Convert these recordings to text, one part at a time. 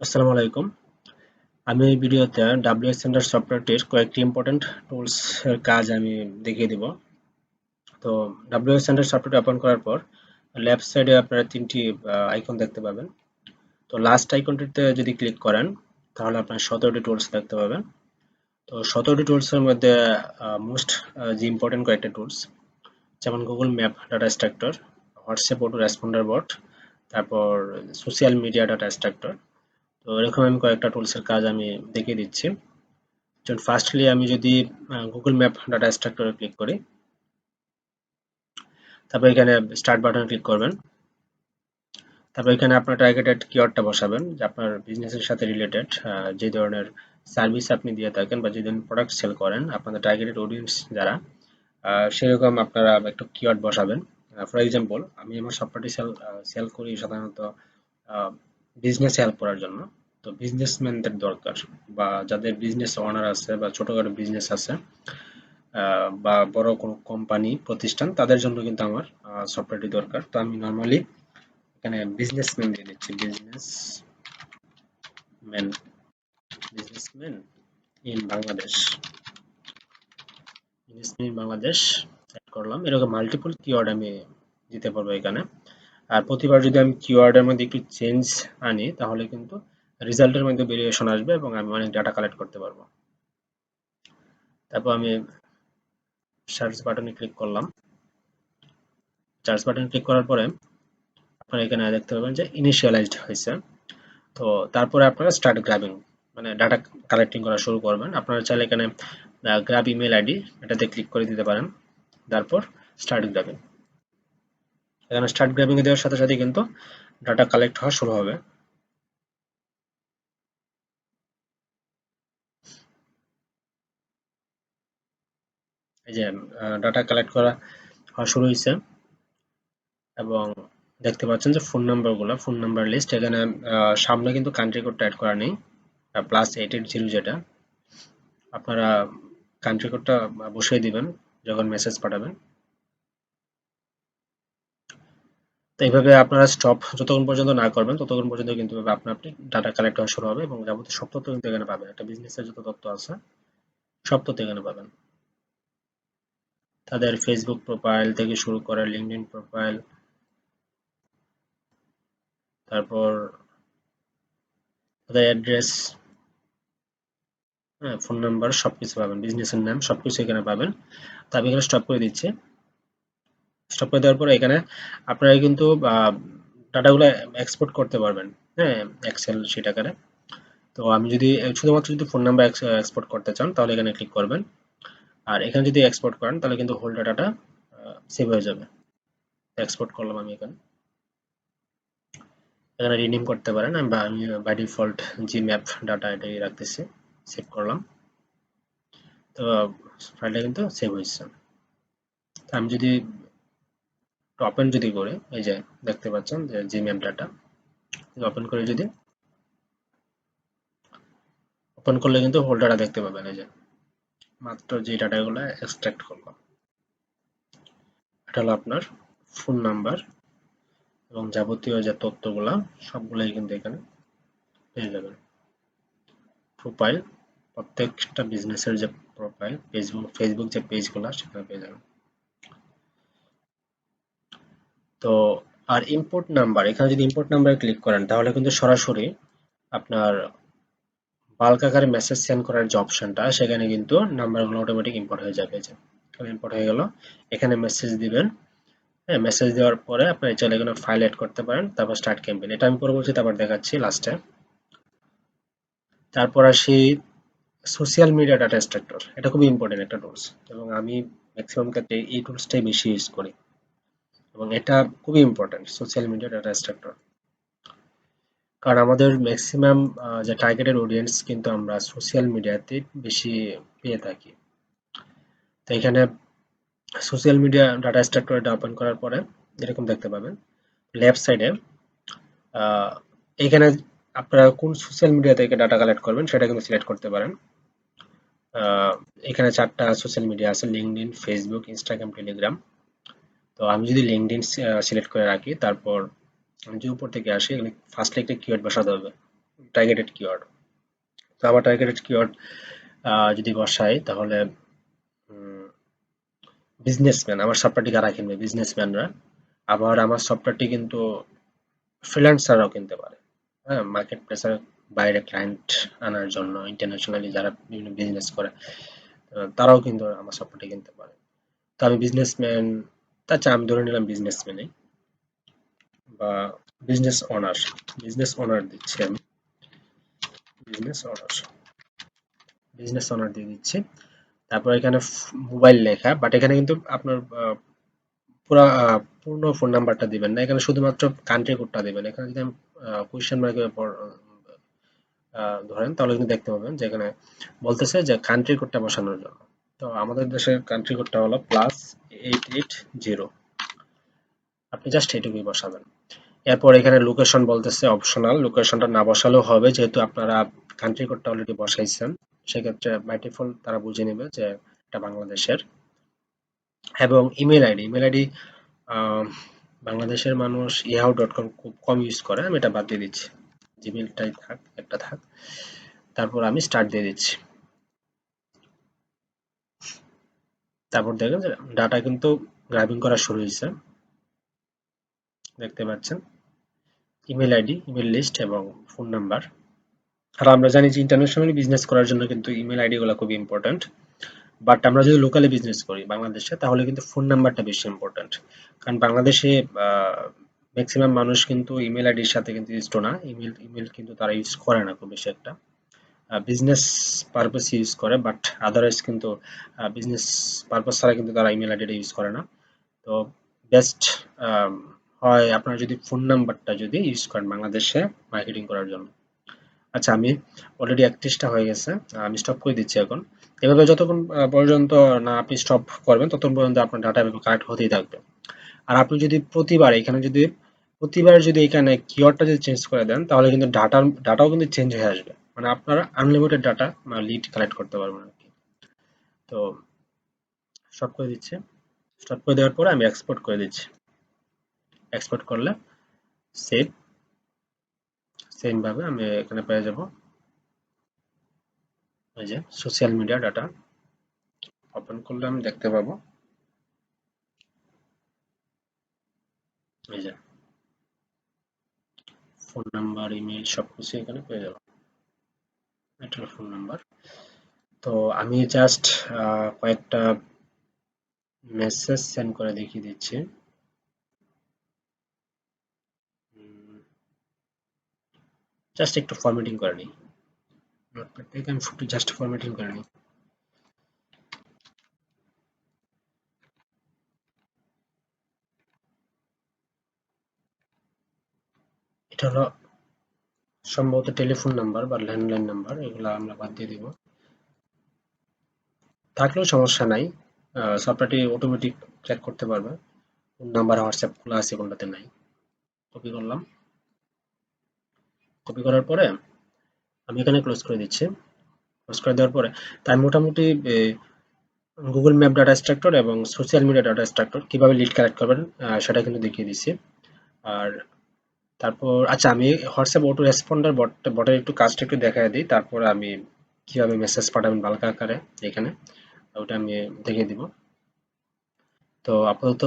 আসসালামু আলাইকুম। আমি এই ভিডিওতে WS সেন্টার সফটওয়্যারটির কয়েকটি ইম্পর্টেন্ট টুলস এর কাজ আমি দেখিয়ে দিব। তো WS সেন্টার সফটওয়্যারটি ওপেন করার পর লেফট সাইডে আপনারা তিনটি আইকন দেখতে পাবেন। তো লাস্ট আইকনটিতে যদি ক্লিক করেন তাহলে আপনার 17টি টুলস দেখতে পাবেন। তো 17টি টুলসের মধ্যে মোস্ট যে ইম্পর্টেন্ট কয়েকটা টুলস যেমন Google map data structure, WhatsApp auto responder bot, তারপর সোশ্যাল মিডিয়া ডাটা স্ট্রাকচার। তো এরকম আমি কয়েকটা টুলসের কাজ আমি দেখিয়ে দিচ্ছি। যেমন ফার্স্টলি আমি যদি গুগল ম্যাপ ডাটা স্ট্রাকচারে ক্লিক করি, তারপর এখানে স্টার্ট বাটনে ক্লিক করবেন। তারপর এখানে আপনার টার্গেটেড কিওয়ার্ডটা বসাবেন যে আপনার বিজনেসের সাথে রিলেটেড যে ধরনের সার্ভিস আপনি দিয়ে থাকেন বা যে ধরনের প্রোডাক্ট সেল করেন, আপনাদের টার্গেটেড অডিয়েন্স যারা সেরকম আপনারা একটা কিওয়ার্ড বসাবেন। ফর এক্সাম্পল, আমি আমার সফটওয়্যারটি সেল করি সাধারণত বিজনেস হেল্প করার জন্য। তো বিজনেসম্যানদের দরকার বা যাদের বিজনেস ওনার আছে বা ছোটখাটো বিজনেস আছে, বা বড় কোনো কোম্পানি প্রতিষ্ঠান, তাদের জন্য কিন্তু আমার সফটওয়্যারটি দরকার। তো আমি নর্মালি এখানে বিজনেসম্যান দিয়ে দিচ্ছি, businessman businessman in Bangladesh, businessman in Bangladesh set করলাম। এরকম মাল্টিপল কিওয়ার্ড আমি দিতে পারবো এখানে। আর প্রতিবার যদি আমি কিওয়ার্ডের মধ্যে একটু চেঞ্জ আনি তাহলে কিন্তু রেজাল্টের মধ্যে ভেরিয়েশন আসবে এবং আমি অনেক ডাটা কালেক্ট করতে পারবো। তারপর আমি সার্চ বাটনে ক্লিক করলাম। সার্চ বাটনে ক্লিক করার পরে আপনারা এখানে দেখতে পাবেন যে ইনিশিয়ালাইজড হয়েছে। তো তারপরে আপনারা স্টার্ট গ্র্যাবিং মানে ডাটা কালেক্টিং করা শুরু করবেন। আপনারা চাইলে এখানে গ্র্যাব ইমেল আইডি এটাতে ক্লিক করে দিতে পারেন। তারপর স্টার্ট গ্র্যাবিং, এখানে স্টার্ট গ্র্যাবিং এ দেওয়ার সাথে সাথে কিন্তু ডাটা কালেক্ট হওয়া শুরু হবে। এই যে ডাটা কালেক্ট করা হওয়া শুরু হয়েছে এবং দেখতে পাচ্ছেন যে ফোন নাম্বার লিস্ট এখানে সামনে কিন্তু কান্ট্রি কোডটা অ্যাড করা নেই, +880 যেটা আপনারা কান্ট্রি কোডটা বসিয়ে দিবেন যখন মেসেজ পাঠাবেন। তো এইভাবে আপনারা স্টপ যতক্ষণ পর্যন্ত না করবেন ততক্ষণ পর্যন্ত কিন্তু আপনা আপনি ডাটা কালেক্ট হওয়া শুরু হবে এবং যাবতীয় সব তথ্য কিন্তু এখানে পাবেন। একটা বিজনেসের যত তথ্য আছে সব তথ্য এখানে পাবেন। তাদের ফেসবুক প্রোফাইল থেকে শুরু করে লিঙ্কডইন প্রোফাইল, তারপর তাদের অ্যাড্রেস, হ্যাঁ, ফোন নাম্বার সবকিছু পাবেন, বিজনেসের নাম সবকিছু এখানে পাবেন। তো আমি এখানে স্টপ করে দিচ্ছি। স্টপ করে দেওয়ার পরে এখানে আপনারা কিন্তু ডাটাগুলো এক্সপোর্ট করতে পারবেন, হ্যাঁ, এক্সেল শিট আকারে। তো আমি যদি শুধুমাত্র যদি ফোন নাম্বার এক্সপোর্ট করতে চান তাহলে এখানে ক্লিক করবেন। আর এখানে যদি এক্সপোর্ট করেন তাহলে কিন্তু হোল ডাটাটা সেভ হয়ে যাবে। এক্সপোর্ট করলাম আমি এখানে। এখানে রিনেম করতে পারেন, আমি বাই ডিফল্ট জিম্যাপ ডাটা এটাই রাখতেছি। সেভ করলাম। তো ফাইলটা কিন্তু সেভ হয়েছে। তো আমি যদি ওপেন যদি করি, এই যে দেখতে পাচ্ছেন যে জিম্যাপ ডাটা ওপেন করে যদি ওপেন করলে কিন্তু হোল ডাটা দেখতে পাবেন। এই যে মাত্র যে ডাটাগুলো এক্সট্রাক্ট করলাম, এটা হলো আপনার ফোন নাম্বার এবং যাবতীয় যে তথ্যগুলা সবগুলাই কিন্তু এখানে পেয়ে যাবেন। প্রোফাইল, প্রত্যেকটা বিজনেসের যে প্রোফাইল, ফেসবুক যে পেজগুলো সেখানে পেয়ে যাবেন। তো আর ইম্পোর্ট নাম্বার, এখানে যদি ইম্পোর্ট নাম্বারে ক্লিক করেন তাহলে কিন্তু সরাসরি আপনার বাল্ক আকারে মেসেজ সেন্ড করার যে অপশনটা সেখানে কিন্তু নাম্বারগুলো অটোমেটিক ইম্পোর্ট হয়ে যাবে। যে ইম্পোর্ট হয়ে গেল, এখানে মেসেজ দিবেন। হ্যাঁ, মেসেজ দেওয়ার পরে আপনি চাইলে এখানে ফাইল এড করতে পারেন, তারপর স্টার্ট ক্যাম্পেইন, এটা আমি পরবর্তীতে আবার দেখাচ্ছি লাস্টে। তারপর আসি সোশ্যাল মিডিয়া ডাটা স্ট্রাকচার, এটা খুবই ইম্পর্টেন্ট একটা টুলস এবং আমি ম্যাক্সিমাম ক্ষেত্রে এই টুলসটাই বেশি ইউজ করি এবং এটা খুবই important social media data structure. কারণ আমাদের ম্যাক্সিমাম যে টার্গেটেড অডিয়েন্স কিন্তু আমরা সোশ্যাল মিডিয়াতে বেশি পেয়ে থাকি। তো এখানে সোশ্যাল মিডিয়া ডাটা স্ট্রাকচারটা ওপেন করার পরে এরকম দেখতে পাবেন লেফট সাইডে। এখানে আপনারা কোন সোশ্যাল মিডিয়া থেকে ডাটা কালেক্ট করবেন সেটা কিন্তু সিলেক্ট করতে পারেন। আহ, এখানে 4টা সোশ্যাল মিডিয়া আছে, লিঙ্কডইন, ফেসবুক, ইনস্টাগ্রাম, টেলিগ্রাম। তো আমি যদি লিঙ্কডইন সিলেক্ট করে রাখি, তারপর আমি যদি উপর থেকে আসি, ফার্স্টে একটা কিওয়ার্ড বসাতে হবে। Targeted keyword. তো আবার টার্গেটেড কিওয়ার্ড যদি বসাই তাহলে বিজনেসম্যান, আমার সফটওয়্যারটি কারা কিনবে? বিজনেসম্যানরা। আবার আমার সফটওয়্যারটি কিন্তু ফ্রিল্যান্সাররাও কিনতে পারে। হ্যাঁ, মার্কেট প্লেসের বাইরে ক্লায়েন্ট আনার জন্য ইন্টারন্যাশনালি যারা বিভিন্ন বিজনেস করে তারাও কিন্তু আমার সফটওয়্যারটি কিনতে পারে। তো আমি বিজনেসম্যান, আচ্ছা আমি ধরে নিলাম বিজনেসম্যানই বা বিজনেস ওনার, বিজনেস ওনার দিচ্ছি আমি, বিজনেস ওনার, বিজনেস ওনার দিয়ে দিচ্ছি। তারপর এখানে মোবাইল লেখা, বাট এখানে কিন্তু আপনার পুরা পূর্ণ ফোন নাম্বারটা দিবেন না, এখানে শুধুমাত্র কান্ট্রি কোডটা দিবেন। এখানে যদি আমি কোয়েশ্চেন মার্কের পর ধরেন তাহলে কিন্তু দেখতে পাবেন যে এখানে বলতেছে যে কান্ট্রি কোডটা বসানোর জন্য। তো আমাদের দেশের কান্ট্রি কোডটা হলো +880। আপনি জাস্ট এটুকুই বসাবেন। এরপর এখানে লোকেশন বলতেছে অপশনাল, লোকেশনটা না বসালেও হবে যেহেতু আপনারা কান্ট্রি কোডটা অলরেডি বসাইছেন। সেক্ষেত্রে বাই ডিফল্ট তারা বুঝে নেবে যে এটা বাংলাদেশের। এবং ইমেল আইডি, ইমেল আইডি বাংলাদেশের মানুষ yahoo.com খুব কম ইউজ করে, আমি এটা বাদ দিয়ে দিচ্ছি, জিমেলটাই থাক, একটা থাক। তারপর আমি স্টার্ট দিয়ে দিচ্ছি। তারপর দেখেন যে ডাটা কিন্তু গ্রাবিং করা শুরু হয়েছে, দেখতে পাচ্ছেন ইমেল আইডি, ইমেল লিস্ট এবং ফোন নাম্বার। আর আমরা জানি যে ইন্টারন্যাশনালি বিজনেস করার জন্য কিন্তু ইমেল আইডি গুলো খুব ইম্পর্ট্যান্ট। বাট আমরা যদি লোকালি বিজনেস করি বাংলাদেশে তাহলে কিন্তু ফোন নাম্বারটা বেশি ইম্পর্ট্যান্ট। কারণ বাংলাদেশে ম্যাক্সিমাম মানুষ কিন্তু ইমেল আইডির সাথে কিন্তু ইউজ না, ইমেল ইমেল কিন্তু তারা ইউজ করে না খুব বেশি একটা, বিজনেস পারপাস ইউজ করে, বাট আদারওয়াইজ কিন্তু বিজনেস পারপাস ছাড়া কিন্তু তারা ইমেল আইডিটা ইউজ করে না। তো বেস্ট হয় আপনারা যদি ফোন নাম্বারটা যদি ইউজ করেন বাংলাদেশে মার্কেটিং করার জন্য। আচ্ছা আমি অলরেডি 31টা হয়ে গেছে, আমি স্টপ করে দিচ্ছি এখন। এভাবে যতক্ষণ পর্যন্ত না আপনি স্টপ করবেন ততক্ষণ পর্যন্ত আপনার ডাটা এভাবে কালেক্ট হতেই থাকবে। আর আপনি যদি প্রতিবার এখানে যদি প্রতিবার যদি এখানে কিওয়ার্ডটা যদি চেঞ্জ করে দেন তাহলে কিন্তু ডাটাও কিন্তু চেঞ্জ হয়ে আসবে, মানে আপনারা আনলিমিটেড ডাটা লিড কালেক্ট করতে পারবেন আর কি। তো স্টপ করে দিচ্ছি, স্টপ করে দেওয়ার পরে আমি এক্সপোর্ট করে দিচ্ছি। এক্সপোর্ট করলে সেভ, সেম ভাবে আমি এখানে পেয়ে যাব এই যে সোশ্যাল মিডিয়া ডাটা। ওপেন করলে আমি দেখতে পাবো এই যে ফোন নাম্বার, ইমেল সবকিছু এখানে পেয়ে যাবো। এটা ফোন নাম্বার। তো আমি জাস্ট কয়েকটা মেসেজ সেন্ড করে দেখিয়ে দিচ্ছি। জাস্ট একটু ফরম্যাটিং করে নিই, নোটপ্যাড থেকে আমি জাস্ট ফরম্যাটিং করে নিই। এটা হলো সম্ভবত টেলিফোন নাম্বার বা ল্যান্ডলাইন নাম্বার, এগুলো আমরা বাদ দিয়ে দিব, থাকলেও সমস্যা নাই, সফটওয়্যারটি অটোমেটিক চেক করতে পারবে কোন নাম্বার হোয়াটসঅ্যাপ খোলা আছে কোনটাতে নাই। কপি করলাম, কপি করার পরে আমি এখানে ক্লোজ করে দিচ্ছি। ক্লোজ করে দেওয়ার পরে তাই মোটামুটি গুগল ম্যাপ ডাটা স্ট্রাকচার এবং সোশ্যাল মিডিয়া ডাটা স্ট্রাকচার কিভাবে লিড কালেক্ট করবেন সেটা কিন্তু দেখিয়ে দিচ্ছি। আর তারপর আচ্ছা আমি হোয়াটসঅ্যাপ অটো রেসপন্ডার বটের একটু কাজটা একটু দেখায় দিই, তারপর আমি কিভাবে মেসেজ পাঠাবেন বাল্ক আকারে এখানে ওটা আমি দেখিয়ে দিব। তো আপাতত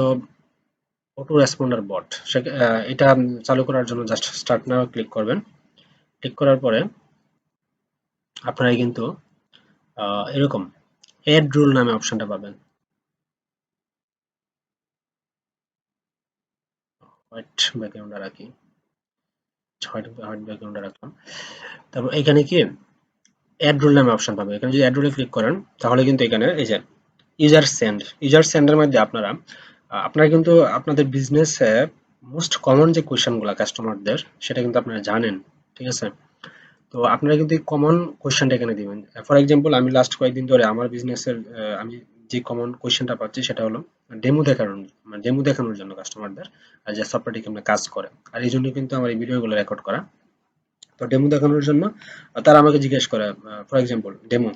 অটো রেসপন্ডার বট এটা চালু করার জন্য জাস্ট স্টার্ট নাও ক্লিক করবেন। ক্লিক করার পরে আপনারা কিন্তু এরকম এড রুল নামে অপশনটা পাবেন। হোয়াইট ব্যাকগ্রাউন্ডে রাখি, হোয়াইট হোয়াইট ব্যাকগ্রাউন্ডে রাখলাম। তারপর এখানে কি অ্যাড রুল নামে অপশন পাবেন, এখানে যদি অ্যাড রুলে ক্লিক করেন তাহলে কিন্তু এখানে এই যে ইউজার সেন্ডের মধ্যে আপনারা আপনারা কিন্তু আপনাদের বিজনেসে মোস্ট কমন যে কোয়েশ্চেন গুলা কাস্টমারদের সেটা কিন্তু আপনারা জানেন, ঠিক আছে? তো আপনারা কিন্তু এই কমন কোয়েশ্চেনটা এখানে দিবেন। ফর এক্সাম্পল আমি লাস্ট কয়েকদিন ধরে আমার বিজনেসের আমি যে কমন কোয়েশ্চেনটা পাচ্ছি সেটা হলো ডেমো দেখানোর জন্য কাস্টমারদের যে সফটওয়্যারটি কেমন কাজ করে। আর এই জন্য কিন্তু আমার এই ভিডিওগুলো রেকর্ড করা। তো ডেমো দেখানোর জন্য তারা আমাকে জিজ্ঞেস করে ফর এক্সাম্পল ডেমো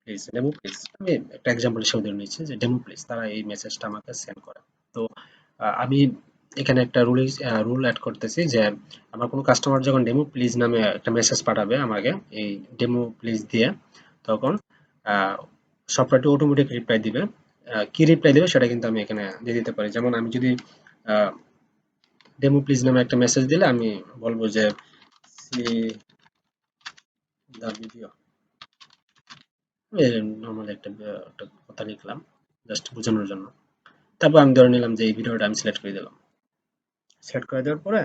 প্লিজ, আমি একটা এক্সাম্পল হিসেবে ধরে নিচ্ছি যে ডেমো প্লিজ, তারা এই মেসেজটা আমাকে সেন্ড করে। তো আমি এখানে একটা রুল অ্যাড করতেছি যে আমার কোনো কাস্টমার যখন ডেমো প্লিজ নামে একটা মেসেজ পাঠাবে আমাকে এই ডেমো প্লিজ দিয়ে, তখন সফটওয়্যারটি অটোমেটিক রিপ্লাই দিবে। কি রিপ্লাই দিবে সেটা কিন্তু আমি এখানে দিয়ে দিতে পারি। যেমন আমি যদি ডেমো প্লিজ নামে একটা মেসেজ দিলে আমি বলবো যে সি দ্য ভিডিও, নর্মাল একটা কথা লিখলাম জাস্ট বোঝানোর জন্য। তারপর আমি ধরে নিলাম যে এই ভিডিওটা আমি সিলেক্ট করে দিলাম। সিলেক্ট করে দেওয়ার পরে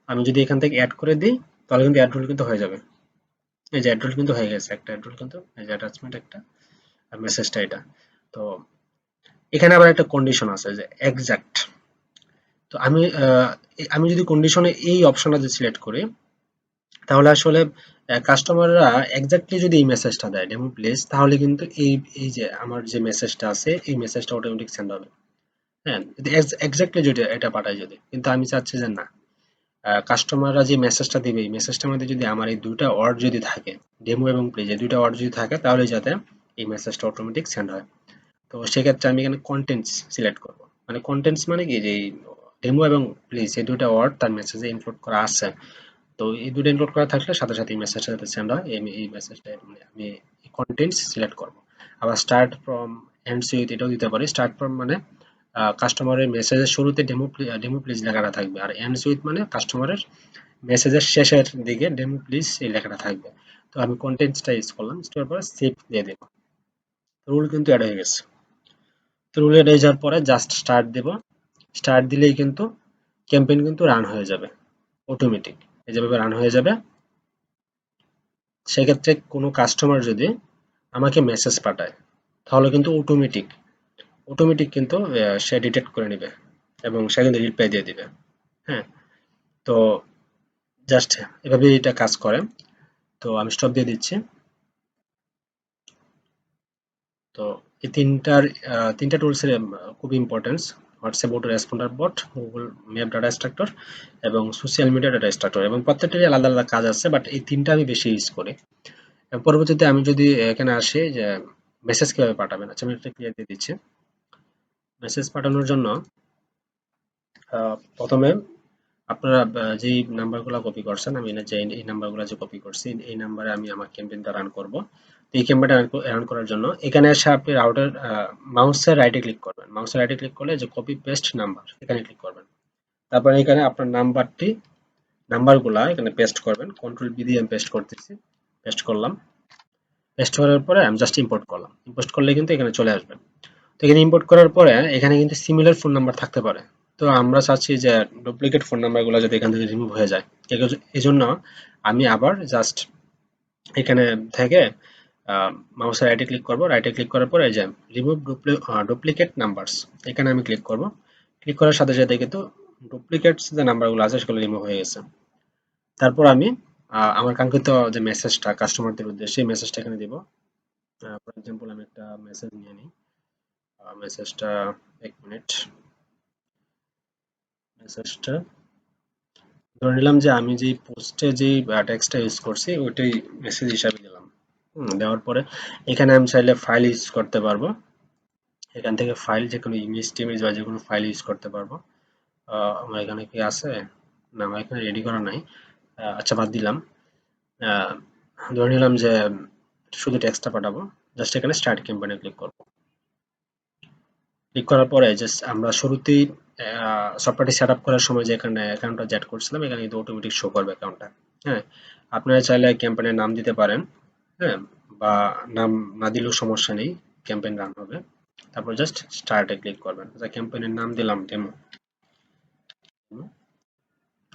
আমি যদি এখান থেকে অ্যাড করে দিই তাহলে কিন্তু অ্যাড রুল কিন্তু হয়ে যাবে। এই যে অ্যাড রুল কিন্তু হয়ে গেছে, একটা অ্যাড রুল কিন্তু এই যে অ্যাটাচমেন্ট একটা আর মেসেজটা এটা। তো এখানে আবার একটা কন্ডিশন আছে যে এক্সাক্ট। তো আমি যদি কন্ডিশনে এই অপশনটা যদি সিলেক্ট করি তাহলে আসলে কাস্টমাররা এক্স্যাক্টলি যদি এই মেসেজটা দেয় ডেমো প্লিজ, তাহলে কিন্তু এই যে আমার যে মেসেজটা আছে এই মেসেজটা অটোমেটিক সেন্ড হবে। হ্যাঁ, যদি এক্স্যাক্টলি যদি এটা পাঠায় যদি, কিন্তু আমি চাচ্ছি যে না, কাস্টমাররা যে মেসেজটা দিবে এই মেসেজটার মধ্যে যদি আমার এই দুইটা ওয়ার্ড যদি থাকে, ডেমো এবং প্লিজ এই দুইটা ওয়ার্ড যদি থাকে, তাহলে যাতে এই মেসেজটা অটোমেটিক সেন্ড হয়। তো সেক্ষেত্রে আমি এখানে কন্টেন্টস সিলেক্ট করব। মানে কন্টেন্টস মানে কি, যে ডেমো এবং প্লিজ এই দুইটা ওয়ার্ড তার মেসেজে ইনক্লুড করা আছে। তো এই দুটো ইনক্লুড করা থাকলে সাথে সাথে এই মেসেজটা যাতে সেন্ড হয়, এই মেসেজটা মানে আমি কন্টেন্টস সিলেক্ট করব। আবার স্টার্ট ফ্রম এন্ডস উইথ এটাও দিতে পারি। স্টার্ট ফ্রম মানে কাস্টমারের মেসেজের শুরুতে ডেমো প্লিজ লেখাটা থাকবে, আর এন্ডস উইথ মানে কাস্টমারের মেসেজের শেষের দিকে ডেমো প্লিজ এই লেখাটা থাকবে। তো আমি কন্টেন্টসটা ইউজ করলাম, ইউজ করার পরে সেভ দিয়ে দেব। রুল কিন্তু অ্যাড হয়ে গেছে। তো রুল অ্যাড হয়ে যাওয়ার পরে জাস্ট স্টার্ট দেব। স্টার্ট দিলেই কিন্তু ক্যাম্পেইন কিন্তু রান হয়ে যাবে অটোমেটিক, এই যেভাবে রান হয়ে যাবে। সেক্ষেত্রে কোনো কাস্টমার যদি আমাকে মেসেজ পাঠায় তাহলে কিন্তু অটোমেটিক অটোমেটিক কিন্তু সে ডিটেক্ট করে নেবে এবং সে কিন্তু রিপ্লাই দিয়ে দিবে। হ্যাঁ, তো জাস্ট এভাবে এটা কাজ করে। তো আমি স্টপ দিয়ে দিচ্ছি। তো এই তিনটা টুলসের খুব ইম্পর্টেন্স: হোয়াটসঅ্যাপ অটো রেসপন্ডার বট, গুগল ম্যাপ ডাটা স্ট্রাকচার এবং সোশ্যাল মিডিয়া ডাটা স্ট্রাকচার, এবং প্রত্যেকটারই আলাদা আলাদা কাজ আছে, বাট এই তিনটা আমি বেশি ইউজ করি। পরবর্তীতে আমি যদি এখানে আসি যে মেসেজ কিভাবে পাঠাবেন, আচ্ছা আমি একটা ক্লিয়ার দিয়ে দিচ্ছি। মেসেজ পাঠানোর জন্য প্রথমে আপনারা যেই নাম্বারগুলো কপি করছেন, আমি না যে এই নাম্বারগুলো যে কপি করছি এই নাম্বারে আমি আমার ক্যাম্পেইনটা রান করব। তো এই ক্যাম্পেইনটা রান করার জন্য এখানে এসে আপনি রাউটার মাউসের রাইটে ক্লিক করবেন। মাউসের রাইটে ক্লিক করলে যে কপি পেস্ট নাম্বার এখানে ক্লিক করবেন। তারপরে এখানে আপনার নাম্বারগুলা এখানে পেস্ট করবেন। কন্ট্রোল বি দিয়ে আমি পেস্ট করতেছি, পেস্ট করলাম। পেস্ট করার পরে আমি জাস্ট ইম্পোর্ট করলাম। ইম্পোর্ট করলে কিন্তু এখানে চলে আসবে। তো এখানে ইম্পোর্ট করার পরে এখানে কিন্তু সিমিলার ফোন নাম্বার থাকতে পারে। তো আমরা চাচ্ছি যে ডুপ্লিকেট ফোন নাম্বারগুলো যাতে এখান থেকে রিমুভ হয়ে যায়। এই জন্য আমি আবার জাস্ট এখানে থেকে মাউসের রাইটে ক্লিক করব। রাইটে ক্লিক করার পরে এই যে রিমুভ ডুপ্লিকেট নাম্বারস এখানে আমি ক্লিক করব। ক্লিক করার সাথে সাথে কিন্তু ডুপ্লিকেট যে নাম্বারগুলো আছে সেগুলো রিমুভ হয়ে গেছে। তারপর আমি আমার কাঙ্ক্ষিত যে মেসেজটা কাস্টমারদের উদ্দেশ্যে সেই মেসেজটা এখানে দিব। ফর এক্সাম্পল আমি একটা মেসেজ নিয়ে নিই। মেসেজটা ১ মিনিট। মেসেজটা ধরে নিলাম যে আমি যেই পোস্টে যেই টেক্সটটা ইউজ করছি ওইটাই মেসেজ হিসাবে দিলাম। দেওয়ার পরে এখানে আমি চাইলে ফাইল ইউজ করতে পারবো। এখান থেকে ফাইল যেকোনো ইমেজ টিমেজ বা যেকোনো ফাইল ইউজ করতে পারবো। আমার এখানে কি আছে? না, আমার এখানে রেডি করা নাই। আচ্ছা, বাদ দিলাম। আহ, ধরে নিলাম যে শুধু টেক্সটটা পাঠাবো। জাস্ট এখানে স্টার্ট ক্যাম্পেইনে ক্লিক করবো। ক্লিক করার পরে জাস্ট আমরা শুরুতেই সফটওয়্যারটি সেট আপ করার সময় যে এখানে অ্যাকাউন্টটা অ্যাড করছিলাম এখানে কিন্তু অটোমেটিক শো করবে অ্যাকাউন্টটা। হ্যাঁ, আপনারা চাইলে ক্যাম্পেইনের নাম দিতে পারেন। হ্যাঁ, বা নাম না দিলেও সমস্যা নেই, ক্যাম্পেইন রান হবে। তারপর জাস্ট স্টার্টে ক্লিক করবেন। ক্যাম্পেইনের নাম দিলাম ডেমো।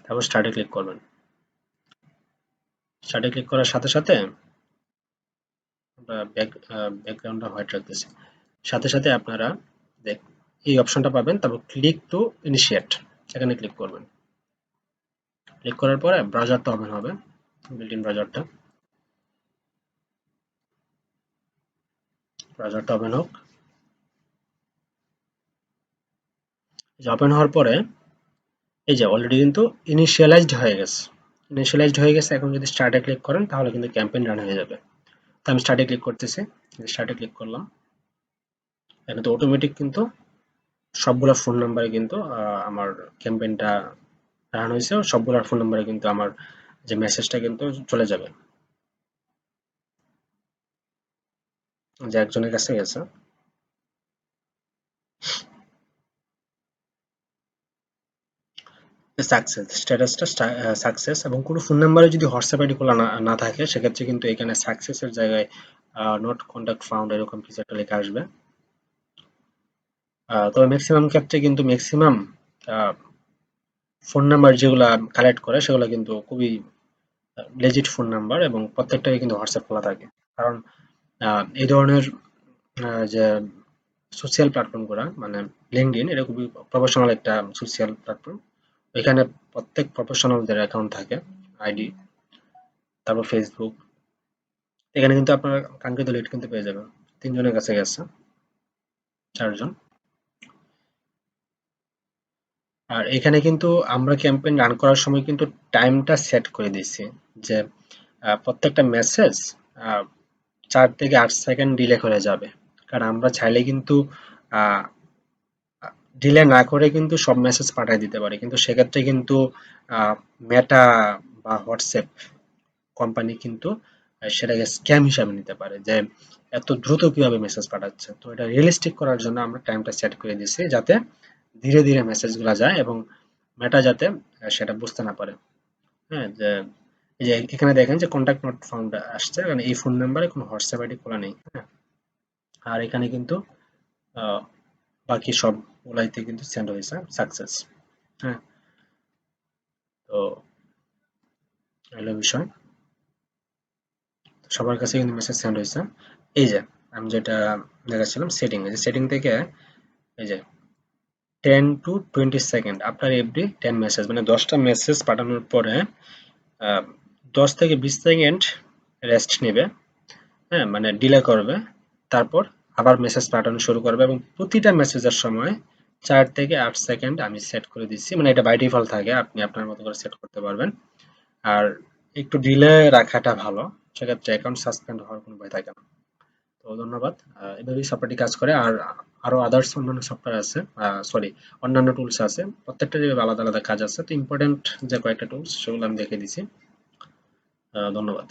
তারপর স্টার্টে ক্লিক করবেন। স্টার্টে ক্লিক করার সাথে সাথে আমরা ব্যাকগ্রাউন্ডটা হোয়াইট রাখতেছি। সাথে সাথে আপনারা দেখ এই অপশনটা পাবেন। তারপর ক্লিক টু ইনিশিয়েট এখানে ক্লিক করবেন। ক্লিক করার পরে ব্রাউজারটা ওপেন হবে, বিল্ট ইন ব্রাউজারটা ওপেন হোক। ওপেন হওয়ার পরে এই যে অলরেডি কিন্তু ইনিশিয়ালাইজড হয়ে গেছে। এখন যদি স্টার্টে ক্লিক করেন তাহলে কিন্তু ক্যাম্পেইন রান হয়ে যাবে। তো আমি স্টার্টে ক্লিক করতেছি। স্টার্টে ক্লিক করলাম। এখানে তো অটোমেটিক কিন্তু সবগুলা ফোন নাম্বারে কিন্তু আমার ক্যাম্পেইনটা রান হয়েছে, সবগুলা ফোন নাম্বারে কিন্তু আমার যে মেসেজটা কিন্তু চলে যাবে, যে একজনের কাছে গেছে। সাকসেস স্ট্যাটাসটা সাকসেস, এবং কোনো ফোন নাম্বারে যদি হোয়াটসঅ্যাপ আইডি খোলা না থাকে সেক্ষেত্রে কিন্তু এখানে সাকসেসের জায়গায় নট কন্টাক্ট ফাউন্ড এরকম কিছু একটা লেখা আসবে। তবে ম্যাক্সিমাম ক্ষেত্রে কিন্তু ম্যাক্সিমাম ফোন নাম্বার যেগুলা কালেক্ট করে সেগুলো কিন্তু খুবই লেজিট ফোন নাম্বার, এবং প্রত্যেকটাই কিন্তু হোয়াটসঅ্যাপ খোলা থাকে। কারণ এই ধরনের যে সোশ্যাল প্ল্যাটফর্ম গুলা, মানে লিঙ্কডইন এটা খুবই প্রফেশনাল একটা সোশ্যাল প্ল্যাটফর্ম। এখানে প্রত্যেক প্রফেশনালদের অ্যাকাউন্ট থাকে, আইডি, তারপর ফেসবুক। এখানে কিন্তু আপনারা কাঙ্ক্ষিত লিড কিন্তু পেয়ে যাবেন। ৩ জনের কাছে গেছে, ৪ জন। আর এখানে কিন্তু আমরা ক্যাম্পেইন রান করার সময় কিন্তু টাইমটা সেট করে দিয়েছি, যে প্রত্যেকটা মেসেজ ৪ থেকে ৮ সেকেন্ড ডিলে করে যাবে। কারণ আমরা চাইলে কিন্তু আ ডিলে না করে কিন্তু সব মেসেজ পাঠিয়ে দিতে পারি। কিন্তু সেক্ষেত্রে কিন্তু আ মেটা বা হোয়াটসঅ্যাপ কোম্পানি কিন্তু সেটাকে স্ক্যাম হিসাবে নিতে পারে, যে এত দ্রুত কিভাবে মেসেজ পাঠাচ্ছে। তো এটা রিয়েলিস্টিক করার জন্য আমরা টাইমটা সেট করে দিয়েছি, যাতে ধীরে ধীরে মেসেজগুলা যায়, এবং মেটা যাতে সেটা বুঝতে না পারে। হ্যাঁ, যে এই যে এখানে দেখেন যে কন্টাক্ট নট ফাউন্ড আসছে, কারণ এই ফোন নাম্বারে কোনো হোয়াটসঅ্যাপ আইডি খোলা নেই। হ্যাঁ, আর এখানে কিন্তু আহ, বাকি সব ওলাইতে কিন্তু সেন্ড হয়েছে সাকসেস। হ্যাঁ, তো হলো বিষয়, সবার কাছে কিন্তু মেসেজ সেন্ড হয়েছে। এই যে আমি যেটা দেখাচ্ছিলাম সেটিং, এই যে সেটিং থেকে এই যে 10 to 20 সেকেন্ড আপনার এভরি 10 মেসেজ, মানে 10টা মেসেজ পাঠানোর পরে 10 থেকে 20 সেকেন্ড রেস্ট নেবে। হ্যাঁ, মানে ডিলে করবে, তারপর আবার মেসেজ পাঠানো শুরু করবে, এবং প্রতিটা মেসেজের সময় 4 থেকে 8 সেকেন্ড আমি সেট করে দিচ্ছি, মানে এটা বাই ডিফল্ট থাকে, আপনি আপনার মতো করে সেট করতে পারবেন। আর একটু ডিলে রাখাটা ভালো, সেক্ষেত্রে অ্যাকাউন্ট সাসপেন্ড হওয়ার কোনো ভয় থাকে না। তো ধন্যবাদ। এভাবেই সফটওয়্যারটি কাজ করে। আর আরো আদার্স অন্যান্য সফটওয়্যার আছে, সরি, অন্যান্য টুলস আছে, প্রত্যেকটার আলাদা আলাদা কাজ আছে। তো ইম্পর্টেন্ট যে কয়েকটা টুলস সেগুলো আমি দেখে দিছি। ধন্যবাদ।